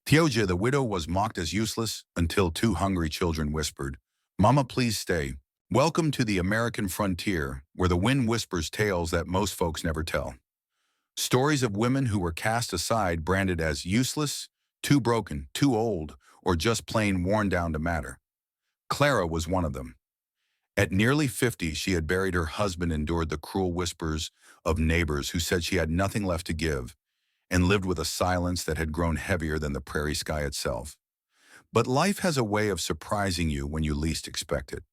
Theoja, the widow, was mocked as useless until two hungry children whispered, "Mama, please stay. Welcome to the American frontier, where the wind whispers tales that most folks never tell." Stories of women who were cast aside, branded as useless, too broken, too old, or just plain worn down to matter. Clara was one of them. At nearly 50, she had buried her husband, endured the cruel whispers of neighbors who said she had nothing left to give, and lived with a silence that had grown heavier than the prairie sky itself. But life has a way of surprising you when you least expect it.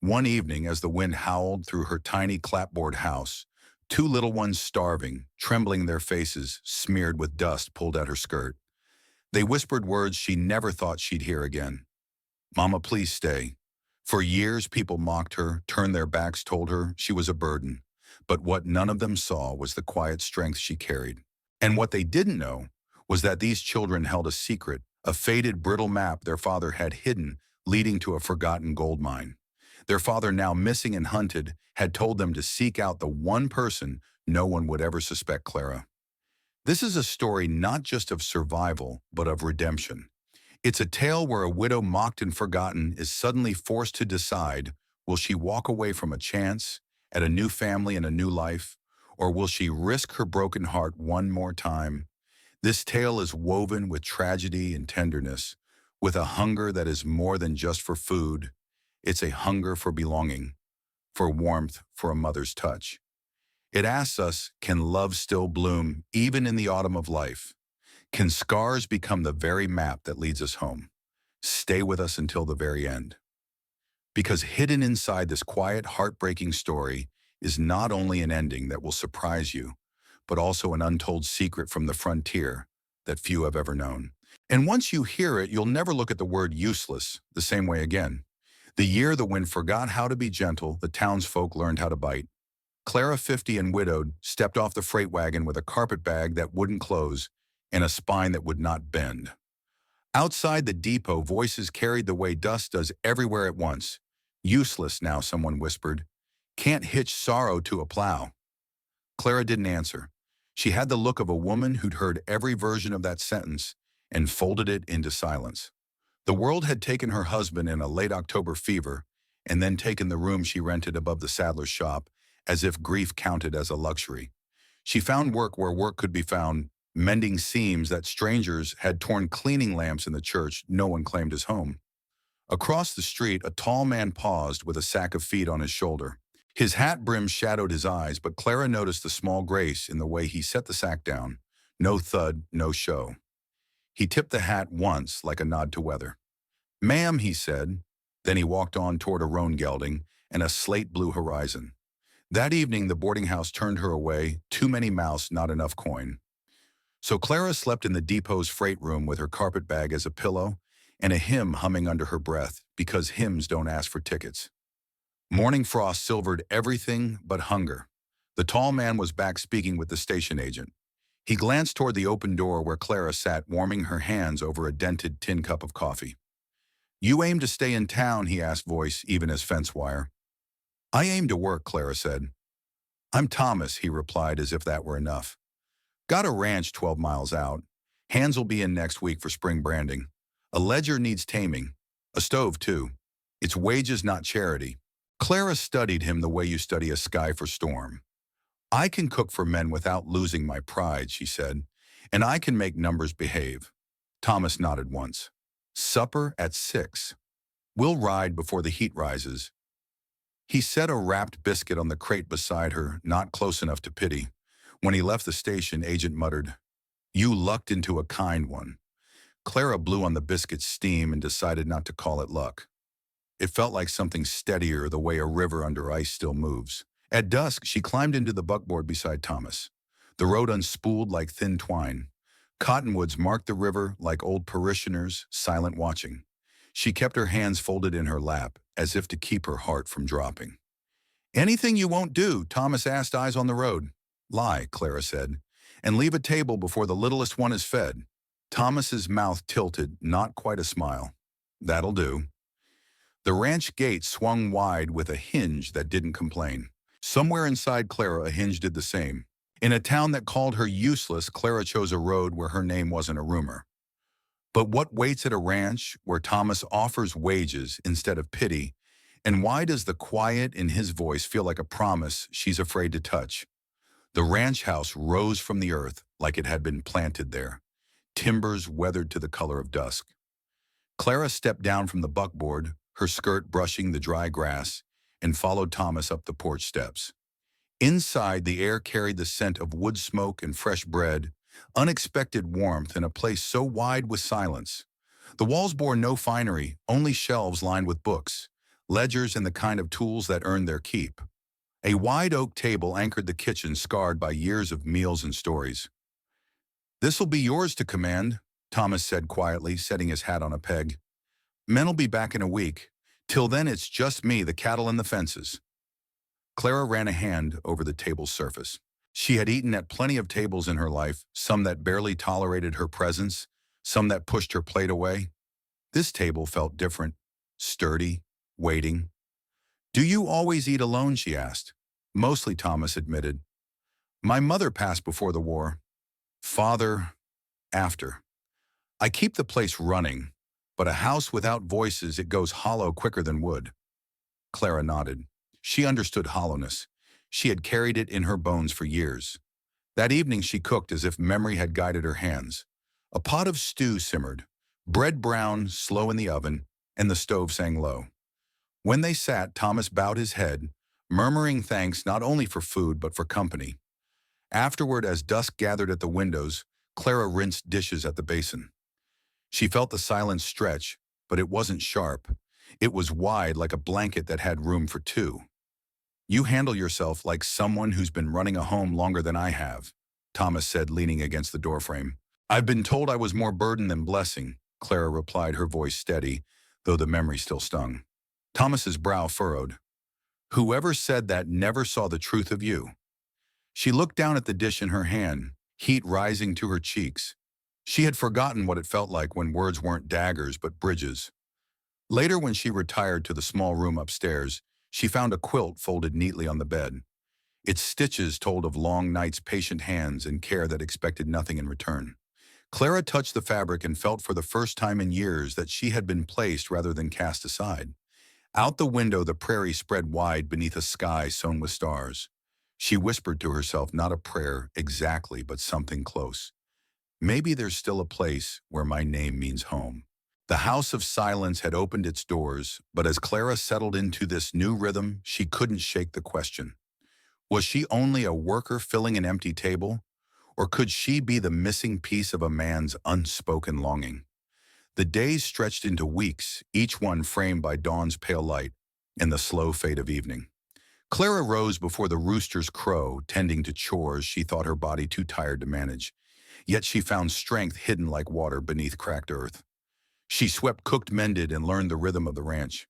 One evening, as the wind howled through her tiny clapboard house, two little ones starving, trembling, their faces smeared with dust, pulled at her skirt. They whispered words she never thought she'd hear again. "Mama, please stay." For years, people mocked her, turned their backs, told her she was a burden. But what none of them saw was the quiet strength she carried. And what they didn't know was that these children held a secret, a faded, brittle map their father had hidden, leading to a forgotten gold mine. Their father, now missing and hunted, had told them to seek out the one person no one would ever suspect: Clara. This is a story not just of survival, but of redemption. It's a tale where a widow mocked and forgotten is suddenly forced to decide, will she walk away from a chance at a new family and a new life, or will she risk her broken heart one more time? This tale is woven with tragedy and tenderness, with a hunger that is more than just for food. It's a hunger for belonging, for warmth, for a mother's touch. It asks us, can love still bloom even in the autumn of life? Can scars become the very map that leads us home? Stay with us until the very end. Because hidden inside this quiet, heartbreaking story is not only an ending that will surprise you, but also an untold secret from the frontier that few have ever known. And once you hear it, you'll never look at the word useless the same way again. The year the wind forgot how to be gentle, the townsfolk learned how to bite. Clara, 50 and widowed, stepped off the freight wagon with a carpet bag that wouldn't close and a spine that would not bend. Outside the depot, voices carried the way dust does everywhere at once. "Useless now," someone whispered. "Can't hitch sorrow to a plow." Clara didn't answer. She had the look of a woman who'd heard every version of that sentence and folded it into silence. The world had taken her husband in a late October fever, and then taken the room she rented above the saddler's shop, as if grief counted as a luxury. She found work where work could be found, mending seams that strangers had torn, cleaning lamps in the church no one claimed as home. Across the street, a tall man paused with a sack of feed on his shoulder. His hat brim shadowed his eyes, but Clara noticed the small grace in the way he set the sack down. No thud, no show. He tipped the hat once, like a nod to weather. "Ma'am," he said. Then he walked on toward a roan gelding and a slate-blue horizon. That evening, the boarding house turned her away. Too many mouths, not enough coin. So Clara slept in the depot's freight room with her carpet bag as a pillow and a hymn humming under her breath, because hymns don't ask for tickets. Morning frost silvered everything but hunger. The tall man was back, speaking with the station agent. He glanced toward the open door where Clara sat, warming her hands over a dented tin cup of coffee. "You aim to stay in town?" he asked, voice even as fence wire. "I aim to work," Clara said. "I'm Thomas," he replied, as if that were enough. "Got a ranch 12 miles out. Hands will be in next week for spring branding. A ledger needs taming. A stove, too. It's wages, not charity." Clara studied him the way you study a sky for storm. "I can cook for men without losing my pride," she said, "and I can make numbers behave." Thomas nodded once. "Supper at 6. We'll ride before the heat rises." He set a wrapped biscuit on the crate beside her, not close enough to pity. When he left the station, agent muttered, "You lucked into a kind one." Clara blew on the biscuit's steam and decided not to call it luck. It felt like something steadier, the way a river under ice still moves. At dusk, she climbed into the buckboard beside Thomas. The road unspooled like thin twine. Cottonwoods marked the river like old parishioners, silent watching. She kept her hands folded in her lap, as if to keep her heart from dropping. "Anything you won't do?" Thomas asked, eyes on the road. "Lie," Clara said, "and leave a table before the littlest one is fed." Thomas's mouth tilted, not quite a smile. "That'll do." The ranch gate swung wide with a hinge that didn't complain. Somewhere inside Clara, a hinge did the same. In a town that called her useless, Clara chose a road where her name wasn't a rumor. But what waits at a ranch where Thomas offers wages instead of pity? And why does the quiet in his voice feel like a promise she's afraid to touch? The ranch house rose from the earth like it had been planted there, timbers weathered to the color of dusk. Clara stepped down from the buckboard, her skirt brushing the dry grass, and followed Thomas up the porch steps. Inside, the air carried the scent of wood smoke and fresh bread, unexpected warmth in a place so wide with silence. The walls bore no finery, only shelves lined with books, ledgers and the kind of tools that earned their keep. A wide oak table anchored the kitchen scarred by years of meals and stories. "This'll be yours to command," Thomas said quietly, setting his hat on a peg. "Men'll be back in a week. Till then it's just me, the cattle and the fences." Clara ran a hand over the table's surface. She had eaten at plenty of tables in her life, some that barely tolerated her presence, some that pushed her plate away. This table felt different, sturdy, waiting. "Do you always eat alone?" she asked. "Mostly," Thomas admitted. "My mother passed before the war. Father, after. I keep the place running, but a house without voices, it goes hollow quicker than wood." Clara nodded. She understood hollowness. She had carried it in her bones for years. That evening she cooked as if memory had guided her hands. A pot of stew simmered, bread brown, slow in the oven, and the stove sang low. When they sat, Thomas bowed his head, murmuring thanks not only for food but for company. Afterward, as dusk gathered at the windows, Clara rinsed dishes at the basin. She felt the silence stretch, but it wasn't sharp. It was wide, like a blanket that had room for two. "You handle yourself like someone who's been running a home longer than I have," Thomas said, leaning against the doorframe. "I've been told I was more burden than blessing," Clara replied, her voice steady, though the memory still stung. Thomas's brow furrowed. "Whoever said that never saw the truth of you." She looked down at the dish in her hand, heat rising to her cheeks. She had forgotten what it felt like when words weren't daggers but bridges. Later, when she retired to the small room upstairs, she found a quilt folded neatly on the bed. Its stitches told of long nights' patient hands and care that expected nothing in return. Clara touched the fabric and felt for the first time in years that she had been placed rather than cast aside. Out the window, the prairie spread wide beneath a sky sown with stars. She whispered to herself not a prayer exactly, but something close. "Maybe there's still a place where my name means home." The house of silence had opened its doors, but as Clara settled into this new rhythm, she couldn't shake the question. Was she only a worker filling an empty table? Or could she be the missing piece of a man's unspoken longing? The days stretched into weeks, each one framed by dawn's pale light and the slow fade of evening. Clara rose before the rooster's crow, tending to chores she thought her body too tired to manage. Yet she found strength hidden like water beneath cracked earth. She swept, cooked, mended, and learned the rhythm of the ranch.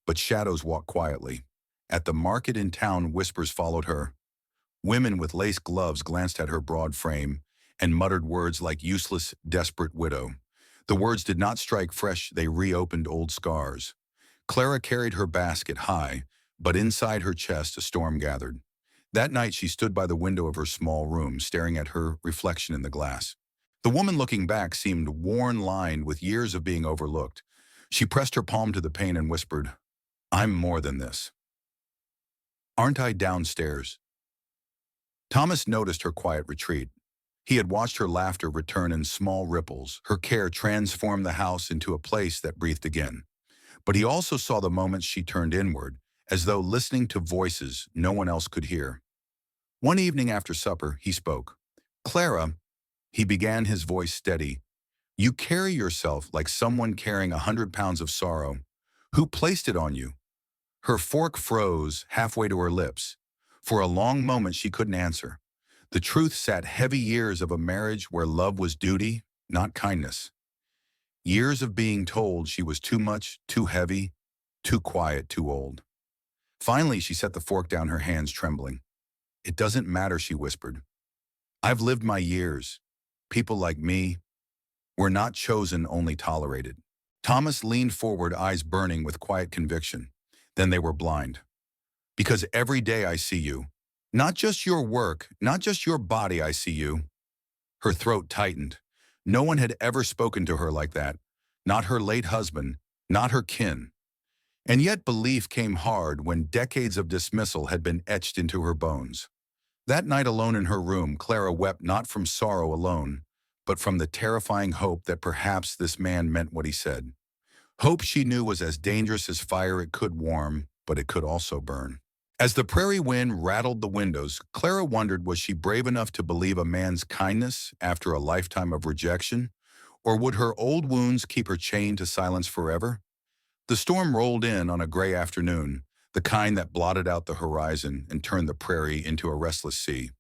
But shadows walked quietly. At the market in town, whispers followed her. Women with lace gloves glanced at her broad frame and muttered words like useless, desperate widow. The words did not strike fresh, they reopened old scars. Clara carried her basket high, but inside her chest a storm gathered. That night she stood by the window of her small room, staring at her reflection in the glass. The woman looking back seemed worn, lined with years of being overlooked. She pressed her palm to the pane and whispered, "I'm more than this. Aren't I downstairs?" Thomas noticed her quiet retreat. He had watched her laughter return in small ripples, her care transform the house into a place that breathed again. But he also saw the moments she turned inward, as though listening to voices no one else could hear. One evening after supper, he spoke. "Clara," he began, his voice steady, "you carry yourself like someone carrying 100 pounds of sorrow. Who placed it on you?" Her fork froze halfway to her lips. For a long moment she couldn't answer. The truth sat heavy: years of a marriage where love was duty, not kindness. Years of being told she was too much, too heavy, too quiet, too old. Finally, she set the fork down, her hands trembling. "It doesn't matter," she whispered. "I've lived my years. People like me, we're not chosen, only tolerated." Thomas leaned forward, eyes burning with quiet conviction. Then they were blind. "Because every day I see you. Not just your work, not just your body, I see you." Her throat tightened. No one had ever spoken to her like that. Not her late husband, not her kin. And yet belief came hard when decades of dismissal had been etched into her bones. That night alone in her room, Clara wept not from sorrow alone, but from the terrifying hope that perhaps this man meant what he said. Hope she knew was as dangerous as fire. It could warm, but it could also burn. As the prairie wind rattled the windows, Clara wondered, was she brave enough to believe a man's kindness after a lifetime of rejection? Or would her old wounds keep her chained to silence forever? The storm rolled in on a gray afternoon, the kind that blotted out the horizon and turned the prairie into a restless sea.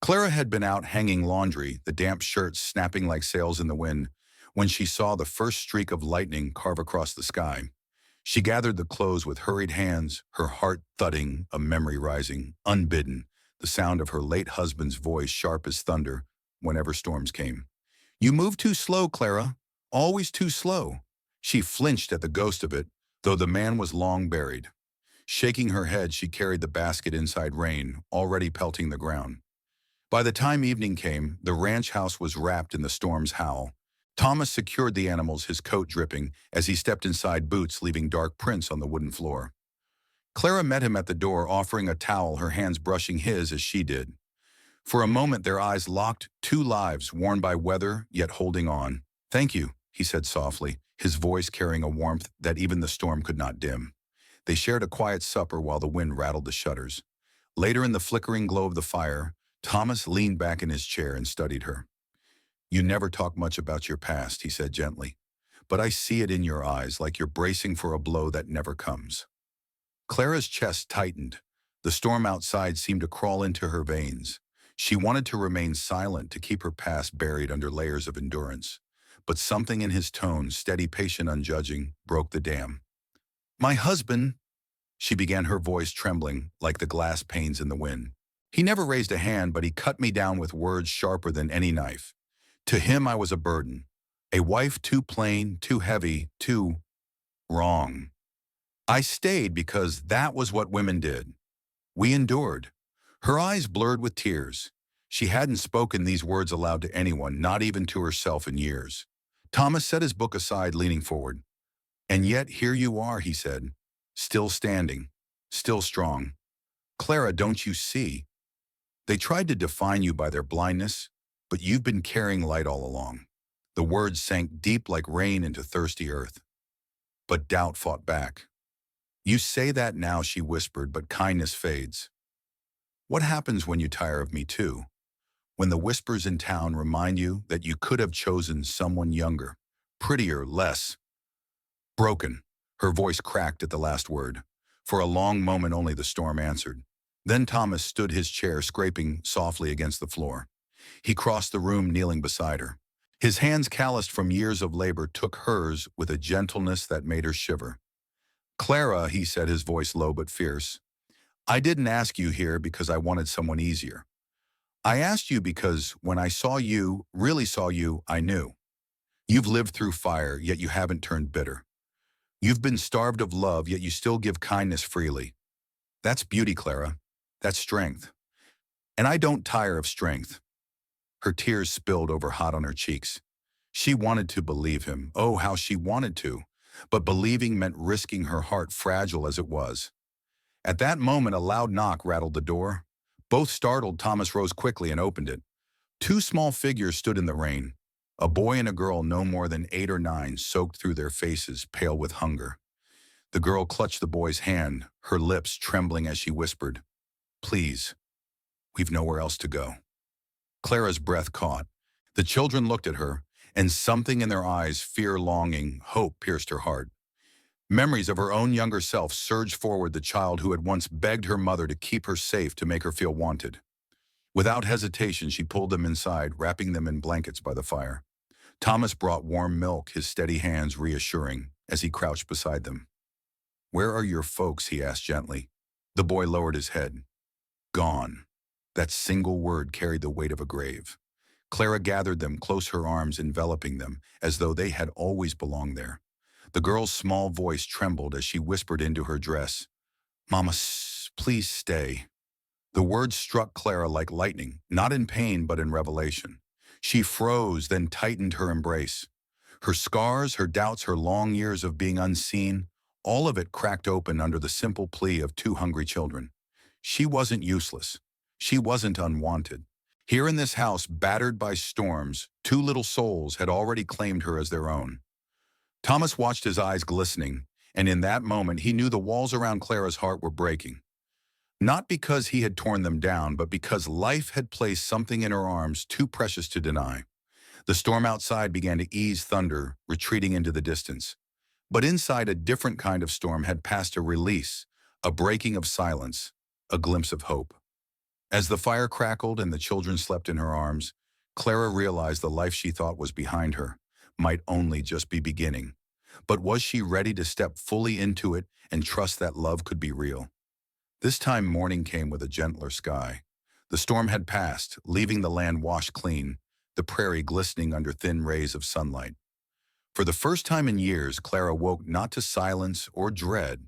Clara had been out hanging laundry, the damp shirts snapping like sails in the wind, when she saw the first streak of lightning carve across the sky. She gathered the clothes with hurried hands, her heart thudding, a memory rising, unbidden, the sound of her late husband's voice sharp as thunder whenever storms came. "You move too slow, Clara, always too slow." She flinched at the ghost of it, though the man was long buried. Shaking her head, she carried the basket inside rain, already pelting the ground. By the time evening came, the ranch house was wrapped in the storm's howl. Thomas secured the animals, his coat dripping, as he stepped inside, boots leaving dark prints on the wooden floor. Clara met him at the door, offering a towel, her hands brushing his as she did. For a moment their eyes locked, two lives worn by weather, yet holding on. "Thank you," he said softly, his voice carrying a warmth that even the storm could not dim. They shared a quiet supper while the wind rattled the shutters. Later, in the flickering glow of the fire, Thomas leaned back in his chair and studied her. "You never talk much about your past," he said gently, "but I see it in your eyes, like you're bracing for a blow that never comes." Clara's chest tightened. The storm outside seemed to crawl into her veins. She wanted to remain silent, to keep her past buried under layers of endurance. But something in his tone, steady, patient, unjudging, broke the dam. "My husband," she began, her voice trembling like the glass panes in the wind. "He never raised a hand, but he cut me down with words sharper than any knife. To him I was a burden, a wife too plain, too heavy, too wrong. I stayed because that was what women did. We endured." Her eyes blurred with tears. She hadn't spoken these words aloud to anyone, not even to herself, in years. Thomas set his book aside, leaning forward. "And yet here you are," he said, "still standing, still strong. Clara, don't you see? They tried to define you by their blindness, but you've been carrying light all along." The words sank deep like rain into thirsty earth. But doubt fought back. "You say that now," she whispered, "but kindness fades. What happens when you tire of me too? When the whispers in town remind you that you could have chosen someone younger, prettier, less broken?" Her voice cracked at the last word. For a long moment only the storm answered. Then Thomas stood, his chair scraping softly against the floor. He crossed the room, kneeling beside her. His hands, calloused from years of labor, took hers with a gentleness that made her shiver. "Clara," he said, his voice low but fierce, "I didn't ask you here because I wanted someone easier. I asked you because when I saw you, really saw you, I knew. You've lived through fire, yet you haven't turned bitter. You've been starved of love, yet you still give kindness freely. That's beauty, Clara. That's strength. And I don't tire of strength." Her tears spilled over hot on her cheeks. She wanted to believe him. Oh, how she wanted to. But believing meant risking her heart, fragile as it was. At that moment, a loud knock rattled the door. Both startled, Thomas rose quickly and opened it. Two small figures stood in the rain. A boy and a girl no more than 8 or 9, soaked through their faces, pale with hunger. The girl clutched the boy's hand, her lips trembling as she whispered, "Please, we've nowhere else to go." Clara's breath caught. The children looked at her, and something in their eyes, fear, longing, hope, pierced her heart. Memories of her own younger self surged forward, the child who had once begged her mother to keep her safe, to make her feel wanted. Without hesitation, she pulled them inside, wrapping them in blankets by the fire. Thomas brought warm milk, his steady hands reassuring, as he crouched beside them. "Where are your folks?" he asked gently. The boy lowered his head. "Gone." That single word carried the weight of a grave. Clara gathered them close, her arms enveloping them, as though they had always belonged there. The girl's small voice trembled as she whispered into her dress, "Mama, please stay." The words struck Clara like lightning, not in pain but in revelation. She froze, then tightened her embrace. Her scars, her doubts, her long years of being unseen, all of it cracked open under the simple plea of two hungry children. She wasn't useless. She wasn't unwanted. Here in this house, battered by storms, two little souls had already claimed her as their own. Thomas watched his eyes glistening, and in that moment he knew the walls around Clara's heart were breaking. Not because he had torn them down, but because life had placed something in her arms too precious to deny. The storm outside began to ease, thunder retreating into the distance. But inside, a different kind of storm had passed, a release, a breaking of silence, a glimpse of hope. As the fire crackled and the children slept in her arms, Clara realized the life she thought was behind her might only just be beginning. But was she ready to step fully into it and trust that love could be real? This time morning came with a gentler sky. The storm had passed, leaving the land washed clean, the prairie glistening under thin rays of sunlight. For the first time in years, Clara woke not to silence or dread,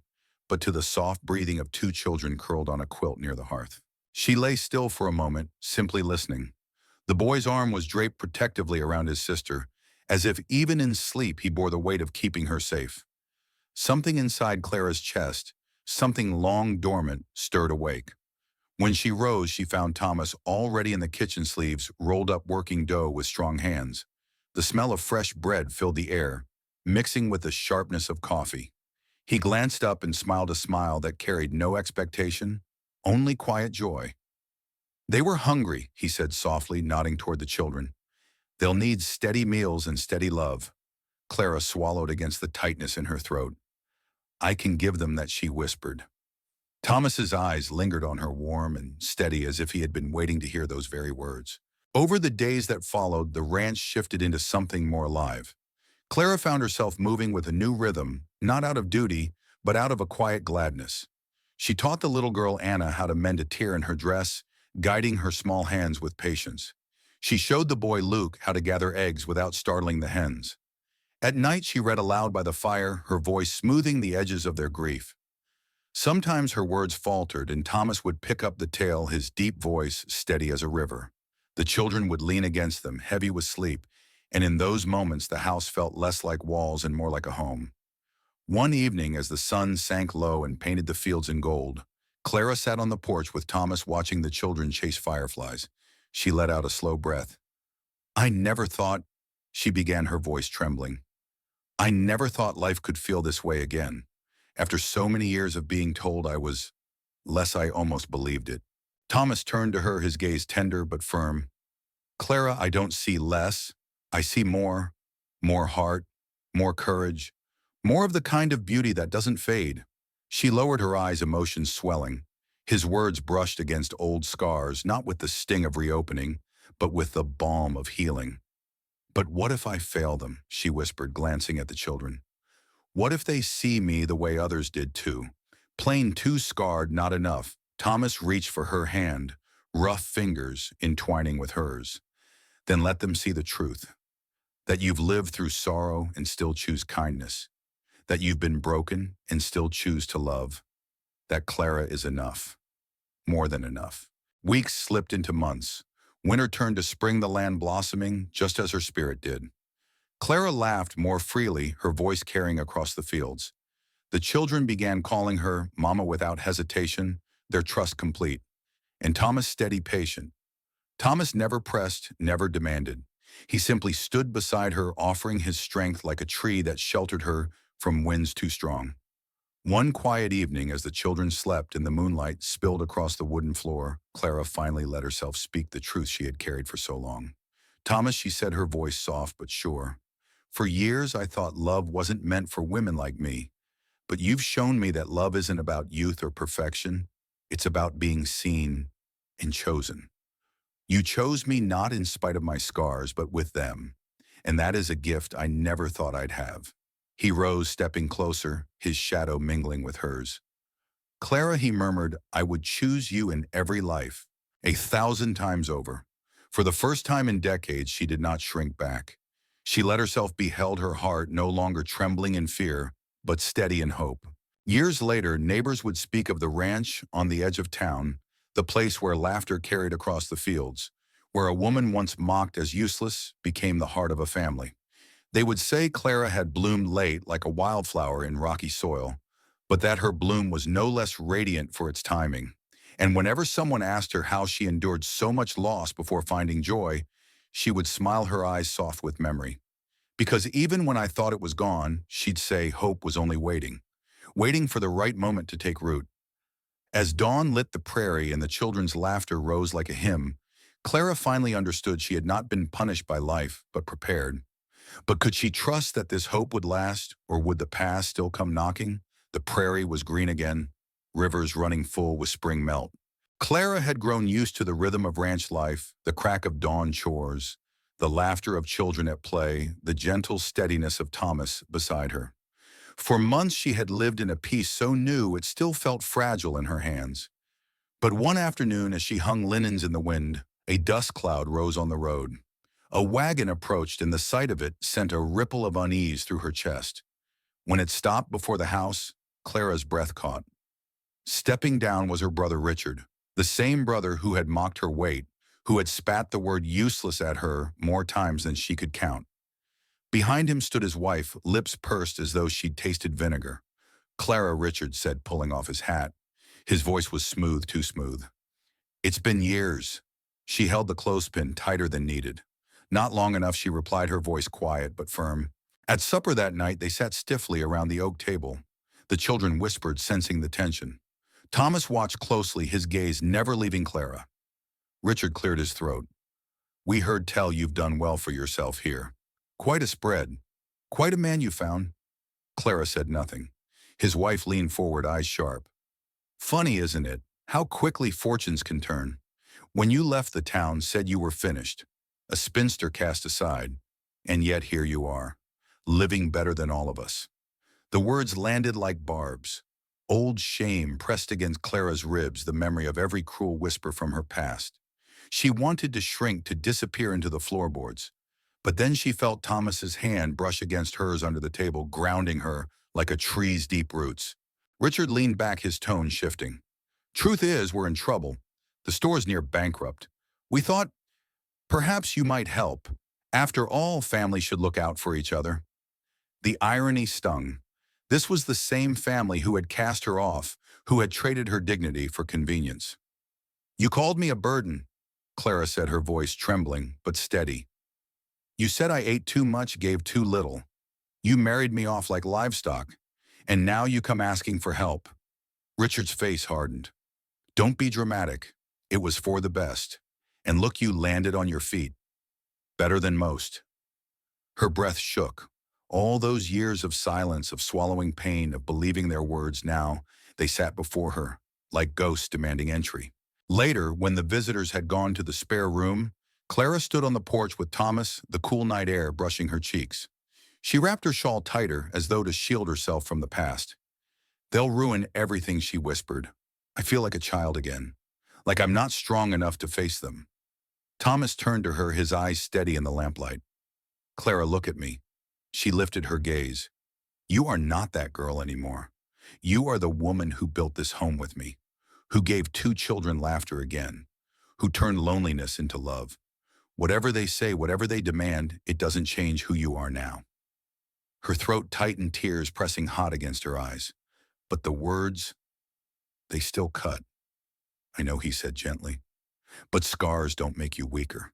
but to the soft breathing of two children curled on a quilt near the hearth. She lay still for a moment, simply listening. The boy's arm was draped protectively around his sister, as if even in sleep he bore the weight of keeping her safe. Something inside Clara's chest, something long dormant, stirred awake. When she rose, she found Thomas already in the kitchen sleeves, rolled up working dough with strong hands. The smell of fresh bread filled the air, mixing with the sharpness of coffee. He glanced up and smiled a smile that carried no expectation, only quiet joy. "They were hungry," he said softly, nodding toward the children. "They'll need steady meals and steady love." Clara swallowed against the tightness in her throat. "I can give them that," she whispered. Thomas's eyes lingered on her, warm and steady, as if he had been waiting to hear those very words. Over the days that followed, the ranch shifted into something more alive. Clara found herself moving with a new rhythm, not out of duty, but out of a quiet gladness. She taught the little girl Anna how to mend a tear in her dress, guiding her small hands with patience. She showed the boy Luke how to gather eggs without startling the hens. At night she read aloud by the fire, her voice smoothing the edges of their grief. Sometimes her words faltered, and Thomas would pick up the tale, his deep voice steady as a river. The children would lean against them, heavy with sleep, and in those moments the house felt less like walls and more like a home. One evening, as the sun sank low and painted the fields in gold, Clara sat on the porch with Thomas, watching the children chase fireflies. She let out a slow breath. "I never thought," she began, her voice trembling. "I never thought life could feel this way again. After so many years of being told I was less, I almost believed it." Thomas turned to her, his gaze tender but firm. "Clara, I don't see less. I see more. More heart, more courage, more of the kind of beauty that doesn't fade." She lowered her eyes, emotions swelling. His words brushed against old scars, not with the sting of reopening, but with the balm of healing. "But what if I fail them?" she whispered, glancing at the children. "What if they see me the way others did too? Plain too scarred, not enough." Thomas reached for her hand, rough fingers entwining with hers. "Then let them see the truth. That you've lived through sorrow and still choose kindness. That you've been broken and still choose to love. That Clara is enough. More than enough." Weeks slipped into months. Winter turned to spring, the land blossoming just as her spirit did. Clara laughed more freely, her voice carrying across the fields. The children began calling her Mama without hesitation, their trust complete. And Thomas steady, patient. Thomas never pressed, never demanded. He simply stood beside her, offering his strength like a tree that sheltered her from winds too strong. One quiet evening, as the children slept and the moonlight spilled across the wooden floor, Clara finally let herself speak the truth she had carried for so long. "Thomas," she said, her voice soft but sure, "for years I thought love wasn't meant for women like me. But you've shown me that love isn't about youth or perfection. It's about being seen and chosen. You chose me not in spite of my scars, but with them. And that is a gift I never thought I'd have." He rose, stepping closer, his shadow mingling with hers. "Clara," he murmured, "I would choose you in every life, 1,000 times over." For the first time in decades, she did not shrink back. She let herself be held, her heart no longer trembling in fear, but steady in hope. Years later, neighbors would speak of the ranch on the edge of town, the place where laughter carried across the fields, where a woman once mocked as useless became the heart of a family. They would say Clara had bloomed late like a wildflower in rocky soil, but that her bloom was no less radiant for its timing. And whenever someone asked her how she endured so much loss before finding joy, she would smile, her eyes soft with memory. Because even when I thought it was gone, she'd say hope was only waiting for the right moment to take root. As dawn lit the prairie and the children's laughter rose like a hymn, Clara finally understood she had not been punished by life, but prepared. But could she trust that this hope would last, or would the past still come knocking? The prairie was green again, rivers running full with spring melt. Clara had grown used to the rhythm of ranch life, the crack of dawn chores, the laughter of children at play, the gentle steadiness of Thomas beside her. For months she had lived in a peace so new it still felt fragile in her hands. But one afternoon, as she hung linens in the wind, a dust cloud rose on the road. A wagon approached, and the sight of it sent a ripple of unease through her chest. When it stopped before the house, Clara's breath caught. Stepping down was her brother Richard, the same brother who had mocked her weight, who had spat the word useless at her more times than she could count. Behind him stood his wife, lips pursed as though she'd tasted vinegar. "Clara," Richard said, pulling off his hat. His voice was smooth, too smooth. "It's been years." She held the clothespin tighter than needed. "Not long enough," she replied, her voice quiet but firm. At supper that night, they sat stiffly around the oak table. The children whispered, sensing the tension. Thomas watched closely, his gaze never leaving Clara. Richard cleared his throat. "We heard tell you've done well for yourself here. Quite a spread. Quite a man you found." Clara said nothing. His wife leaned forward, eyes sharp. "Funny, isn't it, how quickly fortunes can turn? When you left the town, said you were finished, a spinster cast aside, and yet here you are, living better than all of us." The words landed like barbs. Old shame pressed against Clara's ribs, the memory of every cruel whisper from her past. She wanted to shrink, to disappear into the floorboards. But then she felt Thomas's hand brush against hers under the table, grounding her like a tree's deep roots. Richard leaned back, his tone shifting. "Truth is, we're in trouble. The store's near bankrupt. We thought perhaps you might help. After all, family should look out for each other." The irony stung. This was the same family who had cast her off, who had traded her dignity for convenience. "You called me a burden," Clara said, her voice trembling but steady. "You said I ate too much, gave too little. You married me off like livestock, and now you come asking for help." Richard's face hardened. "Don't be dramatic. It was for the best. And look, you landed on your feet. Better than most." Her breath shook. All those years of silence, of swallowing pain, of believing their words, now they sat before her, like ghosts demanding entry. Later, when the visitors had gone to the spare room, Clara stood on the porch with Thomas, the cool night air brushing her cheeks. She wrapped her shawl tighter, as though to shield herself from the past. "They'll ruin everything," she whispered. "I feel like a child again, like I'm not strong enough to face them." Thomas turned to her, his eyes steady in the lamplight. "Clara, look at me." She lifted her gaze. "You are not that girl anymore. You are the woman who built this home with me, who gave 2 children laughter again, who turned loneliness into love. Whatever they say, whatever they demand, it doesn't change who you are now." Her throat tightened, tears pressing hot against her eyes. But the words, they still cut. "I know," he said gently, "but scars don't make you weaker.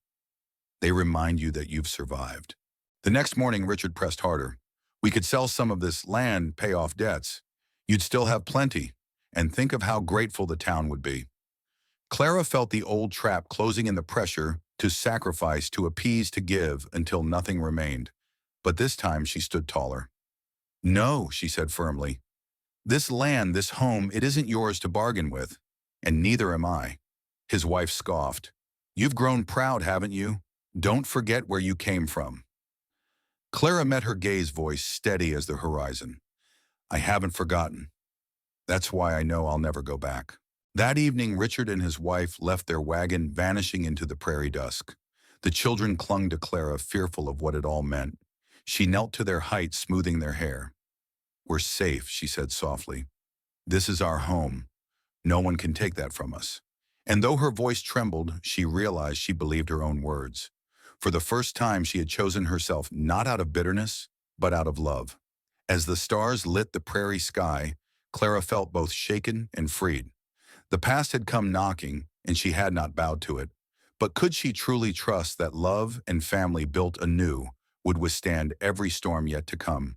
They remind you that you've survived." The next morning, Richard pressed harder. "We could sell some of this land, pay off debts. You'd still have plenty, and think of how grateful the town would be." Clara felt the old trap closing in, the pressure to sacrifice, to appease, to give, until nothing remained. But this time she stood taller. "No," she said firmly. "This land, this home, it isn't yours to bargain with, and neither am I." His wife scoffed. "You've grown proud, haven't you? Don't forget where you came from." Clara met her gaze, voice steady as the horizon. "I haven't forgotten. That's why I know I'll never go back." That evening, Richard and his wife left their wagon, vanishing into the prairie dusk. The children clung to Clara, fearful of what it all meant. She knelt to their height, smoothing their hair. "We're safe," she said softly. "This is our home. No one can take that from us. And though her voice trembled, she realized she believed her own words. For the first time, she had chosen herself not out of bitterness, but out of love. As the stars lit the prairie sky, Clara felt both shaken and freed. The past had come knocking, and she had not bowed to it. But could she truly trust that love and family built anew would withstand every storm yet to come?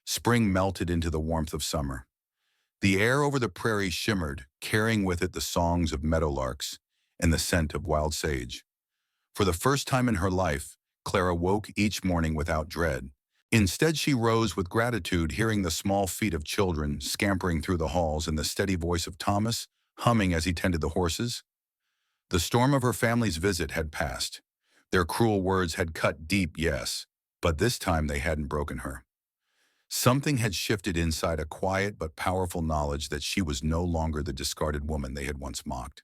Spring melted into the warmth of summer. The air over the prairie shimmered, carrying with it the songs of meadowlarks and the scent of wild sage. For the first time in her life, Clara woke each morning without dread. Instead, she rose with gratitude, hearing the small feet of children scampering through the halls and the steady voice of Thomas humming as he tended the horses. The storm of her family's visit had passed. Their cruel words had cut deep, yes, but this time they hadn't broken her. Something had shifted inside, a quiet but powerful knowledge that she was no longer the discarded woman they had once mocked.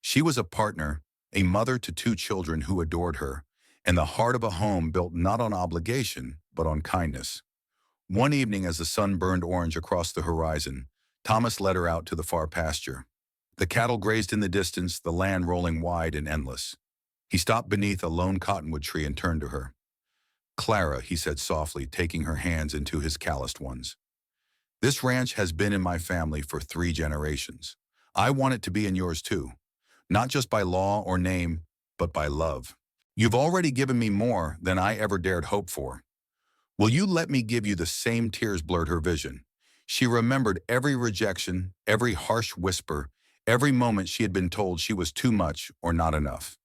She was a partner, a mother to two children who adored her, and the heart of a home built not on obligation, but on kindness. One evening, as the sun burned orange across the horizon, Thomas led her out to the far pasture. The cattle grazed in the distance, the land rolling wide and endless. He stopped beneath a lone cottonwood tree and turned to her. "Clara," he said softly, taking her hands into his calloused ones. "This ranch has been in my family for 3 generations. I want it to be in yours too, not just by law or name, but by love. You've already given me more than I ever dared hope for. Will you let me give you the same?" Tears blurred her vision. She remembered every rejection, every harsh whisper, every moment she had been told she was too much or not enough.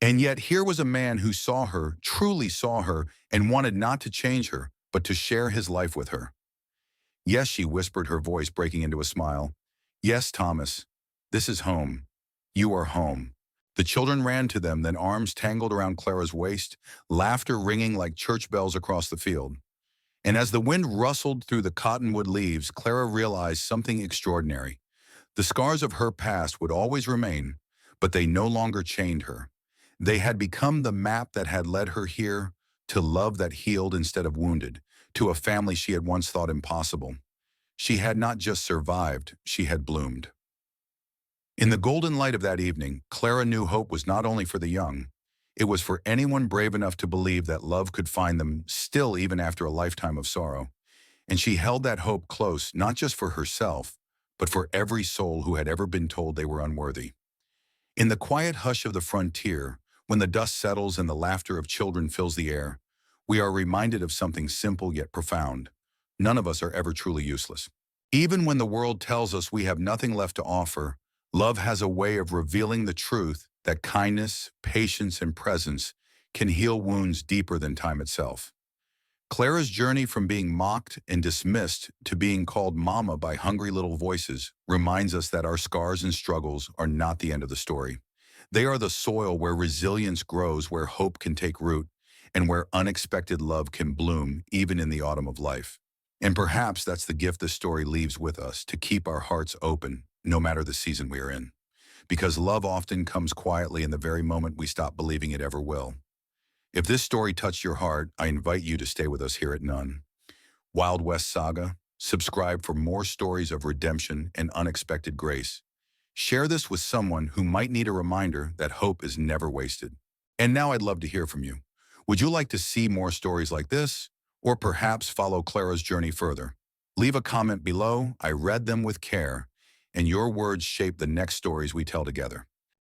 And yet here was a man who saw her, truly saw her, and wanted not to change her, but to share his life with her. "Yes," she whispered, her voice breaking into a smile. "Yes, Thomas, this is home. You are home." The children ran to them, then arms tangled around Clara's waist, laughter ringing like church bells across the field. And as the wind rustled through the cottonwood leaves, Clara realized something extraordinary. The scars of her past would always remain, but they no longer chained her. They had become the map that had led her here, to love that healed instead of wounded, to a family she had once thought impossible. She had not just survived, she had bloomed. In the golden light of that evening, Clara knew hope was not only for the young, it was for anyone brave enough to believe that love could find them still even after a lifetime of sorrow. And she held that hope close, not just for herself, but for every soul who had ever been told they were unworthy. In the quiet hush of the frontier, when the dust settles and the laughter of children fills the air, we are reminded of something simple yet profound. None of us are ever truly useless. Even when the world tells us we have nothing left to offer, love has a way of revealing the truth that kindness, patience, and presence can heal wounds deeper than time itself. Clara's journey from being mocked and dismissed to being called mama by hungry little voices reminds us that our scars and struggles are not the end of the story. They are the soil where resilience grows, where hope can take root, and where unexpected love can bloom even in the autumn of life. And perhaps that's the gift this story leaves with us, to keep our hearts open, no matter the season we are in. Because love often comes quietly in the very moment we stop believing it ever will. If this story touched your heart, I invite you to stay with us here at None. Wild West Saga. Subscribe for more stories of redemption and unexpected grace. Share this with someone who might need a reminder that hope is never wasted. And now I'd love to hear from you. Would you like to see more stories like this? Or perhaps follow Clara's journey further? Leave a comment below. I read them with care, and your words shape the next stories we tell together.